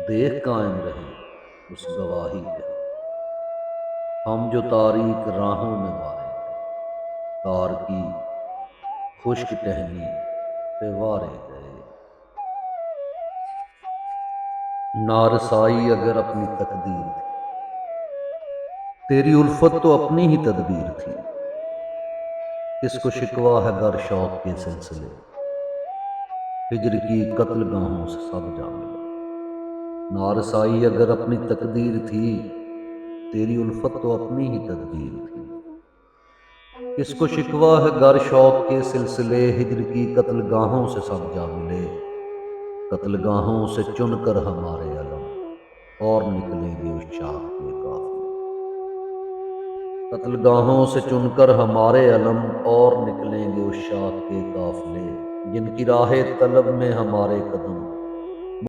دیکھ قائم رہے اس گواہی پہ ہم جو تاریک راہوں میں وارے گئے، کار کی خشک ٹہنی پہ وارے گئے۔ نارسائی اگر اپنی تقدیر تھی، تیری الفت تو اپنی ہی تدبیر تھی۔ کس کو شکوہ ہے گر شوق کے سلسلے، ہجر کی قتل گاہوں سے سب جا ملے۔ نارسائی اگر اپنی تقدیر تھی، تیری الفت تو اپنی ہی تدبیر تھی۔ کس کو شکوہ ہے گر شوق کے سلسلے، ہجر کی قتل گاہوں سے سب جا ملے۔ قتل گاہوں سے چن کر ہمارے علم اور نکلیں گے اس شاخ کے قافلے۔ قتل گاہوں سے چن کر ہمارے علم اور نکلیں گے اس شاخ کے قافلے۔ جن کی راہ طلب میں ہمارے قدم